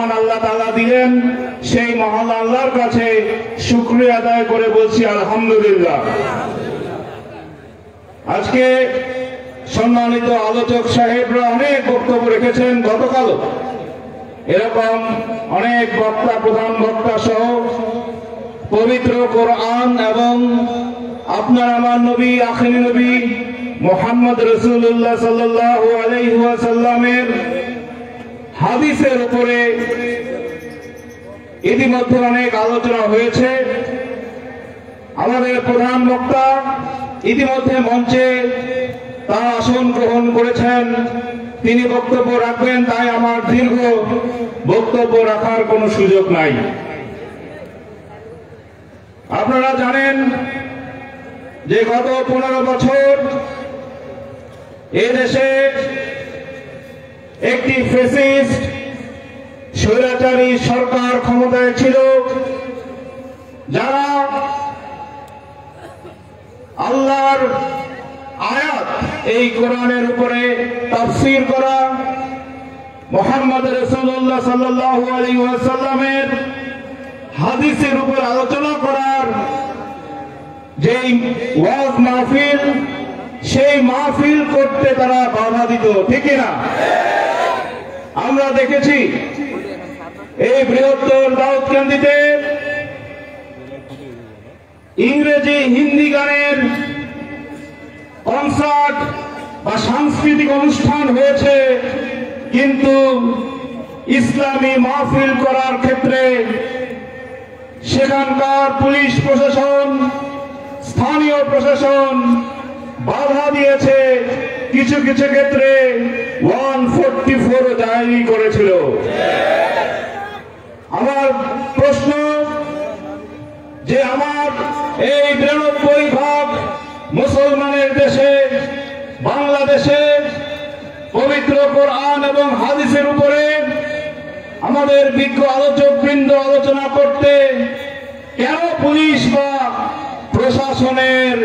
মহান আল্লাহ তাআলা দিলেন, সেই মহান আল্লাহর কাছে শুকরিয়া আদায় করে বলছি আলহামদুলিল্লাহ। আজকে সম্মানিত আলোচক সাহেবরা অনেক বক্তব্য রেখেছেন। গতকালও এরকম অনেক বক্তা, প্রধান বক্তা সহ পবিত্র কোরআন এবং আপনার আমার নবী, আখিরি নবী মুহাম্মদ রাসূলুল্লাহ সাল্লাল্লাহু আলাইহি ওয়াসাল্লামের হাদিসের উপরে ইতিমধ্যে অনেক আলোচনা হয়েছে। আমাদের প্রধান বক্তা ইতিমধ্যে মঞ্চে তার আসন গ্রহণ করেছেন, তিনি বক্তব্য রাখবেন, তাই আমার দীর্ঘ বক্তব্য রাখার কোনো সুযোগ নাই। আপনারা জানেন যে গত 15 বছর এদেশে একটি ফ্যাসিস্ট স্বৈরাচারী সরকার ক্ষমতায় ছিল, যারা আল্লাহর আয়াত এই কোরআনের উপরে তাফসীর করা, মুহাম্মদ রাসূলুল্লাহ সাল্লাল্লাহু আলাইহি ওয়াসাল্লামের হাদিসের উপর আলোচনা করার যেই ওয়াজ মাহফিল, সেই মাহফিল করতে তারা বাধা দিত, ঠিক না? আমরা দেখেছি এই বৃহত্তর দাউদকান্দিতে ইংরেজি, হিন্দি গানের কনসার্ট বা সাংস্কৃতিক অনুষ্ঠান হয়েছে, কিন্তু ইসলামী মাহফিল করার ক্ষেত্রে সেখানকার পুলিশ প্রশাসন, স্থানীয় প্রশাসন বাধা দিয়েছে, কিছু কিছু ক্ষেত্রে 144 জারি করেছিল। আমার প্রশ্ন যে আমার এই 92% মুসলমানের দেশে, বাংলাদেশে পবিত্র কোরআন এবং হাদিসের উপরে আমাদের বিজ্ঞ আলোচক বৃন্দ আলোচনা করতে কেন পুলিশ বা প্রশাসনের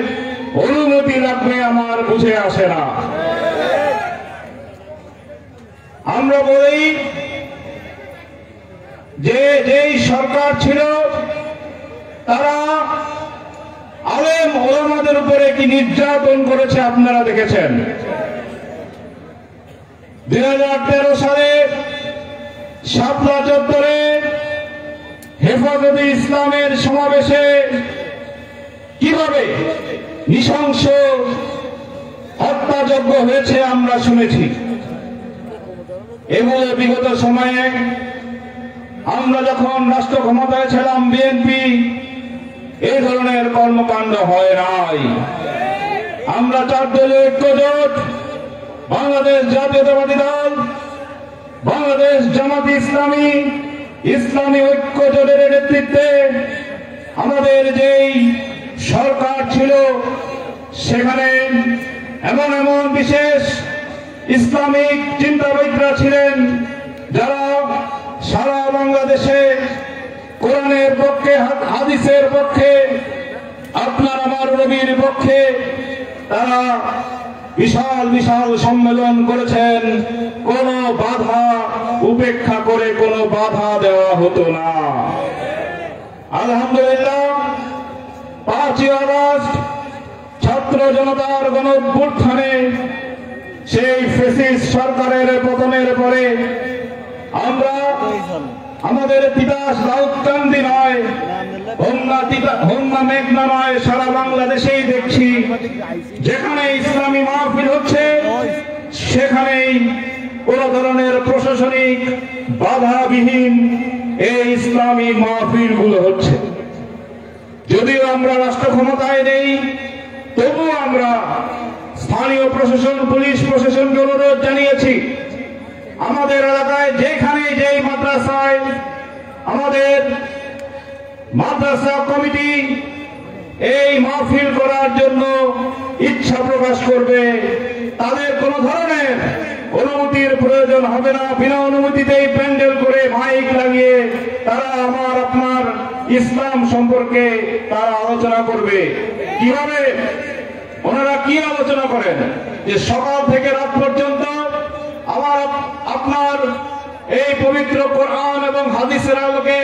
অনুমতি লাগবে আমার বুঝে আসে না। আমরা বলি যে যেই সরকার ছিল তারা আলেম ওলামাদের উপরে কি নির্যাতন করেছে আপনারা দেখেছেন। 2013 সালে শাপলা চত্বরে হেফাজতে ইসলামের সমাবেশে কিভাবে নৃশংস হত্যাযজ্ঞ হয়েছে আমরা শুনেছি। এগুলো বিগত সময়ে আমরা যখন রাষ্ট্র ক্ষমতায় ছিলাম, বিএনপি এই ধরনের কর্মকাণ্ড হয় নাই। আমরা 4 দলীয় ঐক্যজোট, বাংলাদেশ জাতীয়তাবাদী দল, বাংলাদেশ জামাত ইসলামী, ইসলামী ঐক্যজোটের নেতৃত্বে আমাদের যেই সরকার ছিল, সেখানে এমন এমন বিশেষ ইসলামিক চিন্তাবিদরা ছিলেন যারা সারা বাংলাদেশে কোরআনের পক্ষে, হাদিসের পক্ষে, আপনার আমার নবীর পক্ষে তারা বিশাল বিশাল সম্মেলন করেছেন। কোন বাধা উপেক্ষা করে কোনো বাধা দেওয়া হতো না। আলহামদুলিল্লাহ 5ই আগস্ট ছাত্র জনতার গণঅভ্যুত্থানে সেই ফ্যাসিস্ট সরকারের পতনের পরে আমরা আমাদের তিতাস দাউদকান্দি নয়, হোমনা মেঘনা নয়, সারা বাংলাদেশেই দেখছি যেখানে ইসলামী মাহফিল হচ্ছে সেখানেই কোন ধরনের প্রশাসনিক বাধাবিহীন এই ইসলামী মাহফিল গুলো হচ্ছে। যদিও আমরা রাষ্ট্র ক্ষমতায় নেই, তবুও আমরা স্থানীয় প্রশাসন, পুলিশ প্রশাসনকে অনুরোধ জানিয়েছি, আমাদের এলাকায় যেখানে যেই মাদ্রাসায় আমাদের মাদ্রাসা কমিটি এই মাহফিল করার জন্য ইচ্ছা প্রকাশ করবে, তাদের কোন ধরনের অনুমতির প্রয়োজন হবে না। বিনা অনুমতিতেই প্যান্ডেল করে মাইক লাগিয়ে তারা আমার আপনার ইসলাম সম্পর্কে তারা আলোচনা করবে। কিভাবে ওনারা কি আলোচনা করেন যে সকাল থেকে রাত পর্যন্ত আমার আপনার এই পবিত্র কোরআন এবং হাদিসের আলোকে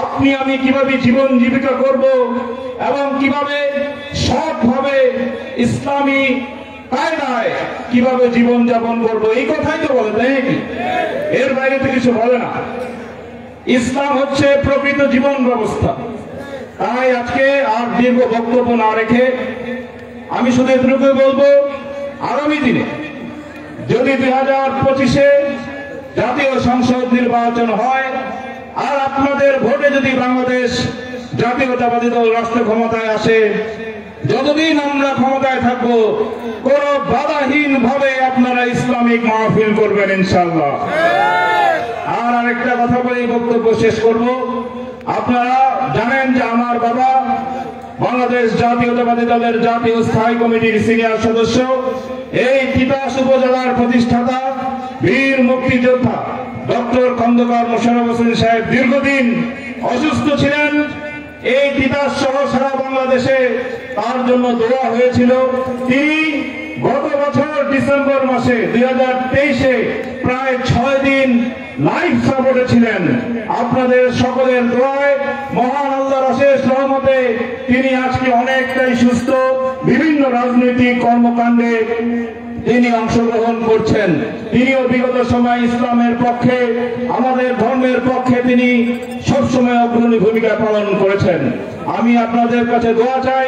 আপনি আমি কিভাবে জীবন জীবিকা করব এবং কিভাবে সৎভাবে ইসলামী কায়দায় কিভাবে জীবন যাপন করব, এই কথাই তো বলে, তাই নাকি? এর বাইরে তো কিছু বলে না। ইসলাম হচ্ছে প্রকৃত জীবন ব্যবস্থা। তাই আজকে আর দীর্ঘ বক্তব্য না রেখে আমি শুধু এটুকুই বলবো, আগামী দিনে যদি 2025-এ জাতীয় সংসদ নির্বাচন হয় আর আপনাদের ভোটে যদি বাংলাদেশ জাতীয়তাবাদী দল রাষ্ট্র ক্ষমতায় আসে, যতদিন আমরা ক্ষমতায় থাকবো কোন বাধাহীন ভাবে আপনারা ইসলামিক মাহফিল করবেন ইনশাআল্লাহ। আর আরেকটা কথা বলে বক্তব্য শেষ করব। আপনারা জানেন যে আমার বাবা বাংলাদেশ জাতীয়তাবাদী দলের জাতীয় স্থায়ী কমিটির সিনিয়র সদস্য, এই তিতাস উপজেলার প্রতিষ্ঠাতা বীর মুক্তিযোদ্ধা ডক্টর খন্দকার মোশাররফ হোসেন সাহেব দীর্ঘদিন অসুস্থ ছিলেন। এই তিতাস সহ সারা বাংলাদেশে তার জন্য দোয়া হয়েছিল। তিনি গত বছর ডিসেম্বর মাসে 2023-এ প্রায় 6 দিন লাইফ সাপোর্টে ছিলেন। আপনাদের সকলের দোয়ায়, মহান আল্লাহর অশেষ রহমতে তিনি আজকে অনেকটাই সুস্থ। বিভিন্ন রাজনৈতিক কর্মকাণ্ডে তিনি অংশগ্রহণ করছেন। তিনিও বিগত সময় ইসলামের পক্ষে, আমাদের ধর্মের পক্ষে তিনি সবসময় অগ্রণী ভূমিকা পালন করেছেন। আমি আপনাদের কাছে দোয়া চাই,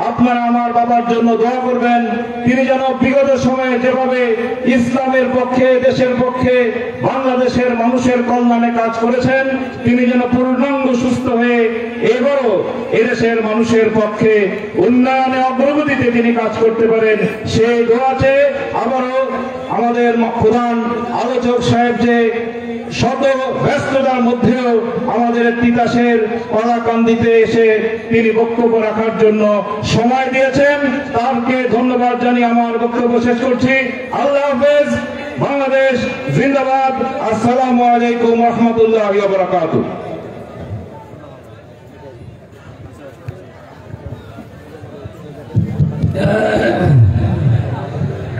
আপনারা আমার বাবার জন্য দোয়া করবেন। তিনি যেন বিগত সময়ে যেভাবে ইসলামের পক্ষে, দেশের পক্ষে, বাংলাদেশের মানুষের কল্যাণে কাজ করেছেন, তিনি যেন পূর্ণাঙ্গ সুস্থ হয়ে এবারও এদেশের মানুষের পক্ষে উন্নয়নে অগ্রগতিতে তিনি কাজ করতে পারেন, সেই দোয়া চেয়ে আবারও আমাদের প্রধান আলোচক সাহেব যে শত ব্যস্ততার মধ্যেও আমাদের তিতাসের কলাকান্দিতে এসে তিনি বক্তব্য রাখার জন্য সময় দিয়েছেন, তাকে ধন্যবাদ জানিয়ে আমার বক্তব্য শেষ করছি। আল্লাহ হাফেজ। বাংলাদেশ জিন্দাবাদ। আসসালামু আলাইকুম ওয়া রাহমাতুল্লাহি ওয়া বারাকাতুহু।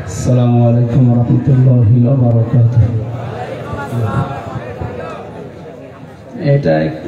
আসসালামু আলাইকুম ওয়া রাহমাতুল্লাহি ওয়া বারাকাতুহু। এটা একটু